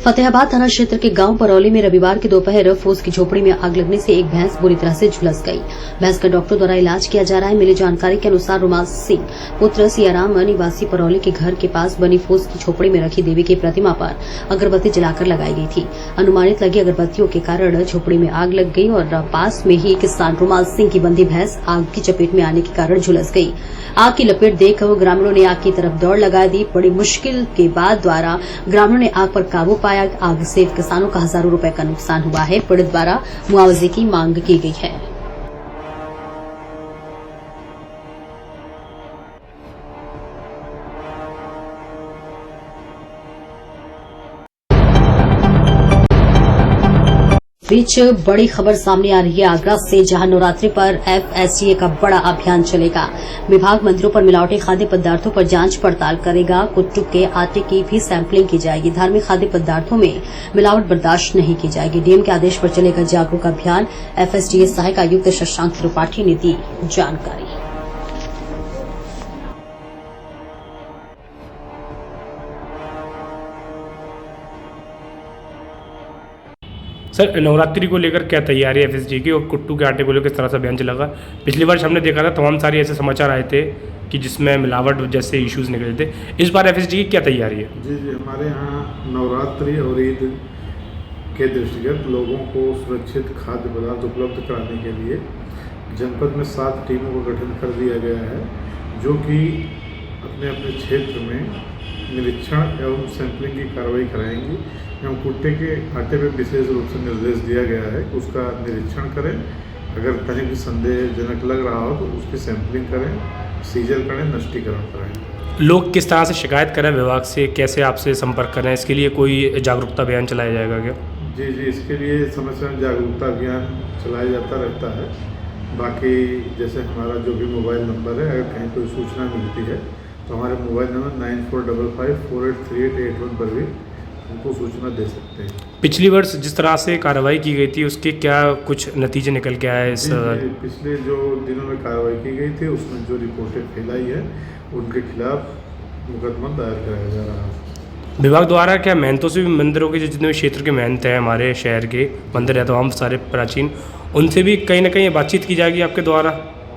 फतेहाबाद थाना क्षेत्र के गांव परौली में रविवार की दोपहर फूस की झोपड़ी में आग लगने से एक भैंस बुरी तरह से झुलस गई। भैंस का डॉक्टर द्वारा इलाज किया जा रहा है। मिली जानकारी के अनुसार रुमाल सिंह पुत्र सियाराम निवासी परौली के घर के पास बनी फूस की झोपड़ी में रखी देवी की प्रतिमा पर अगरबत्ती जलाकर लगाई गई थी। अनुमानित लगी अगरबत्तियों के कारण झोपड़ी में आग लग गई और पास में ही किसान रुमाल सिंह की बंधी भैंस आग की चपेट में आने के कारण झुलस गई। आग की लपेट देखकर ग्रामीणों ने आग की तरफ दौड़ लगा दी। बड़ी मुश्किल के बाद द्वारा ग्रामीणों ने आग पर काबू पाया। आग से किसानों का हजारों रुपए का नुकसान हुआ है। पीड़ित द्वारा मुआवजे की मांग की गई है। बीच बड़ी खबर सामने आ रही है आगरा से, जहां नवरात्रि पर FSDA का बड़ा अभियान चलेगा। विभाग मंदिरों पर मिलावटी खाद्य पदार्थों पर जांच पड़ताल करेगा। कुट्टू के आटे की भी सैंपलिंग की जाएगी। धार्मिक खाद्य पदार्थों में मिलावट बर्दाश्त नहीं की जाएगी। डीएम के आदेश पर चलेगा जागरूक अभियान। FSDA सहायक आयुक्त शशांक त्रिपाठी ने दी जानकारी। सर, नवरात्रि को लेकर क्या तैयारी है FSDA की और कुट्टू के आटे को लेकर किस तरह से अभियान चलेगा? पिछली बार हमने देखा था तमाम सारे ऐसे समाचार आए थे कि जिसमें मिलावट जैसे इश्यूज निकले थे। इस बार FSDA की क्या तैयारी है? जी, हमारे यहाँ नवरात्रि और ईद के दृष्टिगत लोगों को सुरक्षित खाद्य पदार्थ उपलब्ध कराने के लिए जनपद में 7 टीमों का गठन कर दिया गया है, जो कि अपने अपने क्षेत्र में निरीक्षण एवं सैंपलिंग की कार्रवाई कराएंगी एवं कुट्टे के आटे पे विशेष रूप से निर्देश दिया गया है कि उसका निरीक्षण करें। अगर कहीं भी संदेहजनक लग रहा हो तो उसकी सैंपलिंग करें, सीजर करें, नष्टीकरण करें। लोग किस तरह से शिकायत करें विभाग से, कैसे आपसे संपर्क करें, इसके लिए कोई जागरूकता अभियान चलाया जाएगा क्या? जी, इसके लिए समय समय जागरूकता अभियान चलाया जाता रहता है। बाकी जैसे हमारा जो भी मोबाइल नंबर है, अगर कहीं कोई सूचना मिलती है तो हमारे मोबाइल नंबर 9455483881 पर भी उनको सूचना दे सकते हैं। पिछली वर्ष जिस तरह से कार्रवाई की गई थी उसके क्या कुछ नतीजे निकल के आए? पिछले जो दिनों में कार्रवाई की गई थी उसमें जो रिपोर्टें फैलाई है उनके खिलाफ मुकदमा दायर कराया जा रहा है। विभाग द्वारा क्या महंतों से भी, मंदिरों के जितने भी क्षेत्र के महंत हैं, हमारे शहर के मंदिर है तो हम सारे प्राचीन, उनसे भी कहीं ना कहीं बातचीत की जाएगी आपके द्वारा,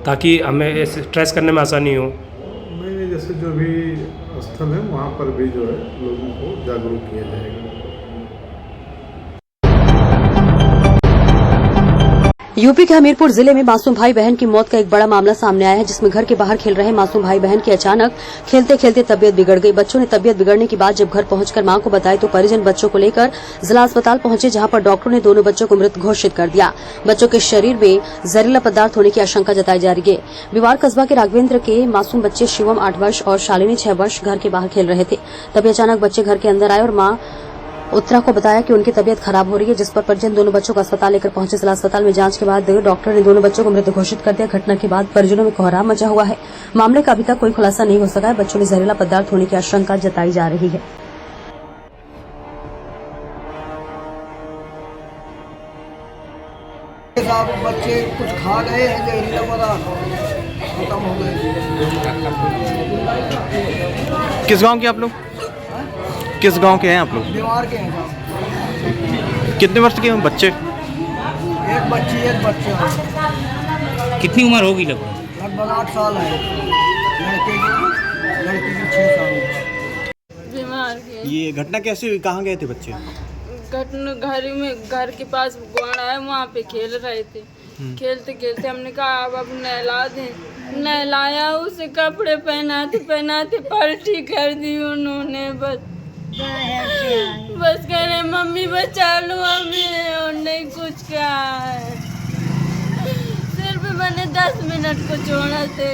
ताकि हमें ट्रेस करने में आसानी हो? नहीं, जैसे जो भी स्थल है वहाँ पर भी जो है लोगों को जागरूक किया जाएगा। यूपी के हमीरपुर जिले में मासूम भाई बहन की मौत का एक बड़ा मामला सामने आया है, जिसमें घर के बाहर खेल रहे मासूम भाई बहन की अचानक खेलते खेलते तबीयत बिगड़ गई। बच्चों ने तबीयत बिगड़ने के बाद जब घर पहुंचकर मां को बताया तो परिजन बच्चों को लेकर जिला अस्पताल पहुंचे, जहां पर डॉक्टरों ने दोनों बच्चों को मृत घोषित कर दिया। बच्चों के शरीर में जहरीला पदार्थ होने की आशंका जताई जा रही है। बिवार कस्बा के राघवेंद्र के मासूम बच्चे शिवम 8 वर्ष और शालिनी 6 वर्ष घर के बाहर खेल रहे थे। तभी अचानक बच्चे घर के अंदर आए और मां उत्तरा को बताया कि उनकी तबीयत खराब हो रही है, जिस पर परिजन दोनों बच्चों को अस्पताल लेकर पहुंचे। जिला अस्पताल में जांच के बाद डॉक्टर ने दोनों बच्चों को मृत घोषित कर दिया। घटना के बाद परिजनों में कोहराम मचा हुआ है। मामले का अभी तक कोई खुलासा नहीं हो सका है। बच्चों में जहरीला पदार्थ होने की आशंका जताई जा रही है। बच्चे कुछ खा गए हैं, जहरीला पदार्थ खत्म हो गए। किस गांव के आप लोग? किस गांव के हैं आप लोग? बीमार के हैं साहब। कितने वर्ष के हैं बच्चे? एक बच्ची एक बच्चा। कितनी उम्र होगी लगभग? लगभग 8 साल है। लड़की की 6 साल। बीमार के। ये घटना कैसे हुई? कहाँ गए थे बच्चे? घटना घर के पास गुआड़ा है, वहाँ पे खेल रहे थे। खेलते खेलते हमने कहा अब नहला दें। नहलाया, उसे कपड़े पहनाते पलटी कर दी उन्होंने। बस कह रहे मम्मी बचा लो हमें, और नहीं कुछ कहा है। सिर्फ मैंने 10 मिनट को छोड़ा थे।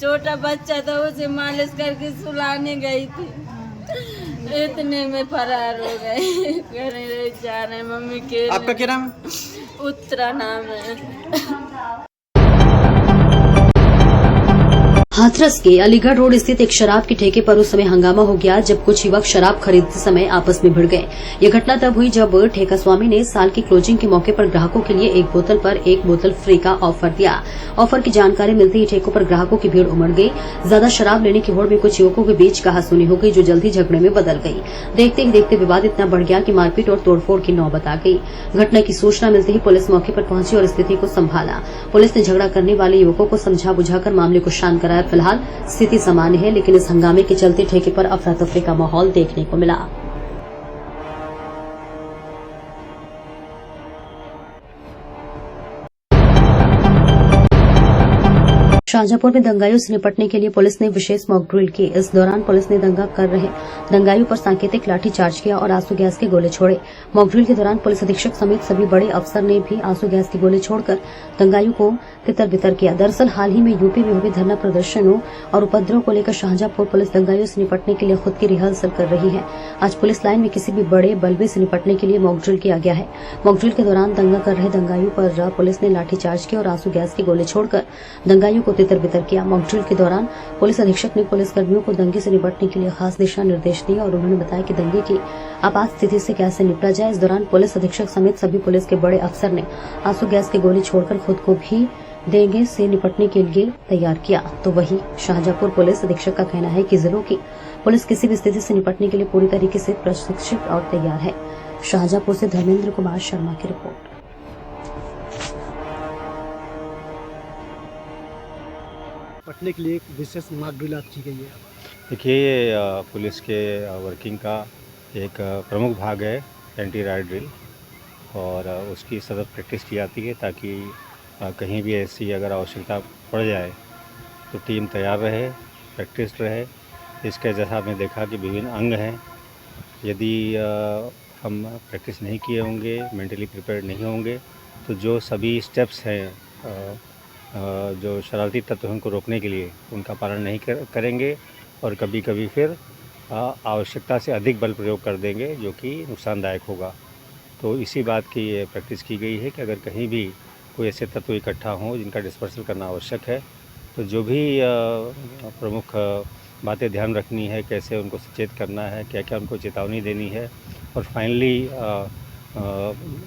छोटा बच्चा था, उसे मालिश करके सुलाने गई थी, इतने में फरार हो गए। कह रहे जा रहे मम्मी के। आपका क्या नाम है? उत्तरा नाम है। हाथरस के अलीगढ़ रोड स्थित एक शराब के ठेके पर उस समय हंगामा हो गया जब कुछ युवक शराब खरीदते समय आपस में भिड़ गए। यह घटना तब हुई जब ठेका स्वामी ने साल की क्लोजिंग के मौके पर ग्राहकों के लिए एक बोतल पर एक बोतल फ्री का ऑफर दिया। ऑफर की जानकारी मिलते ही ठेकों पर ग्राहकों की भीड़ उमड़ गई। ज्यादा शराब लेने की होड़ में कुछ युवकों के बीच कहासुनी हो गई जो जल्दी झगड़े में बदल गई। देखते ही देखते विवाद इतना बढ़ गया कि मारपीट और तोड़फोड़ की नौबत आ गई। घटना की सूचना मिलते ही पुलिस मौके पर पहुंची और स्थिति को संभाला। पुलिस ने झगड़ा करने वाले युवकों को समझा बुझाकर मामले को शांत कराया। फिलहाल स्थिति सामान्य है, लेकिन इस हंगामे के चलते ठेके पर अफरा तफरी का माहौल देखने को मिला। शाहजहांपुर में दंगाइयों से निपटने के लिए पुलिस ने विशेष मॉक ड्रिल की। इस दौरान पुलिस ने दंगा कर रहे दंगाइयों पर सांकेतिक लाठीचार्ज किया और आंसू गैस के गोले छोड़े। मॉक ड्रिल के दौरान पुलिस अधीक्षक समेत सभी बड़े अफसर ने भी आंसू गैस के गोले छोड़कर दंगाइयों को तितर बितर किया। दरअसल हाल ही में यूपी में हुए धरना प्रदर्शनों और उपद्रव को लेकर शाहजहांपुर पुलिस दंगाइयों से निपटने के लिए खुद की रिहर्सल कर रही है। आज पुलिस लाइन में किसी भी बड़े बलबे से निपटने के लिए मॉक ड्रिल किया गया है। मॉक ड्रिल के दौरान दंगा कर रहे दंगाइयों पर पुलिस ने लाठीचार्ज किया और आंसू गैस के गोले छोड़कर दंगाइयों को तितर बितर किया। मॉक ड्रिल के दौरान पुलिस अधीक्षक ने पुलिसकर्मियों को दंगे से निपटने के लिए खास दिशा निर्देश दिए और उन्होंने बताया कि दंगे की आपात स्थिति से कैसे निपटा जाए। इस दौरान पुलिस अधीक्षक समेत सभी पुलिस के बड़े अफसर ने आंसू गैस के गोले छोड़कर खुद को भी दंगे से निपटने के लिए तैयार किया। तो वहीं शाहजहांपुर पुलिस अधीक्षक का कहना है कि जिलों की पुलिस किसी भी स्थिति से निपटने के लिए पूरी तरीके से प्रशिक्षित और तैयार है। शाहजहांपुर से धर्मेंद्र कुमार शर्मा की रिपोर्ट। पटने के लिए एक विशेष मॉक ड्रिल आज की गई है। देखिए, ये पुलिस के वर्किंग का एक प्रमुख भाग है एंटी राइट ड्रिल, और उसकी सतत प्रैक्टिस की जाती है ताकि कहीं भी ऐसी अगर आवश्यकता पड़ जाए तो टीम तैयार रहे, प्रैक्टिस रहे। इसके जैसा आपने देखा कि विभिन्न अंग हैं। यदि हम प्रैक्टिस नहीं किए होंगे, मेंटली प्रिपेयर्ड नहीं होंगे, तो जो सभी स्टेप्स हैं जो शरारती तत्व हैं उनको रोकने के लिए उनका पालन नहीं करेंगे और कभी कभी फिर आवश्यकता से अधिक बल प्रयोग कर देंगे जो कि नुकसानदायक होगा। तो इसी बात की ये प्रैक्टिस की गई है कि अगर कहीं भी कोई ऐसे तत्व इकट्ठा हों जिनका डिस्पर्सल करना आवश्यक है, तो जो भी प्रमुख बातें ध्यान रखनी है, कैसे उनको सचेत करना है, क्या क्या उनको चेतावनी देनी है, और फाइनली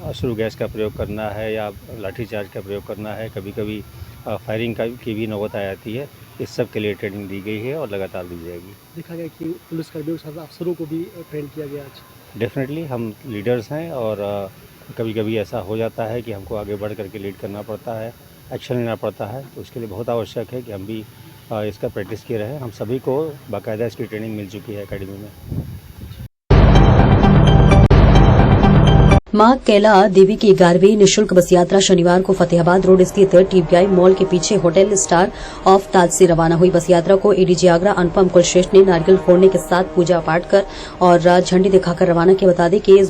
अश्रु गैस का प्रयोग करना है या लाठीचार्ज का प्रयोग करना है, कभी कभी फायरिंग की भी नौबत आ जाती है। इस सब के लिए ट्रेनिंग दी गई है और लगातार दी जाएगी। देखा गया कि पुलिसकर्मियों के साथ अफसरों को भी ट्रेन किया गया आज। डेफिनेटली हम लीडर्स हैं और कभी कभी ऐसा हो जाता है कि हमको आगे बढ़ करके लीड करना पड़ता है, एक्शन लेना पड़ता है, तो उसके लिए बहुत आवश्यक है कि हम भी इसका प्रैक्टिस किए रहें। हम सभी को बाकायदा इसकी ट्रेनिंग मिल चुकी है एकेडमी में। मां कैला देवी की 11वीं निःशुल्क बस यात्रा शनिवार को फतेहाबाद रोड स्थित टीबीआई मॉल के पीछे होटल स्टार ऑफ ताज से रवाना हुई। बस यात्रा को एडीजी आगरा अनुपम कुलश्रेष्ठ ने नारियल फोड़ने के साथ पूजा पाठ कर और झंडी दिखाकर रवाना किया। बता दें कि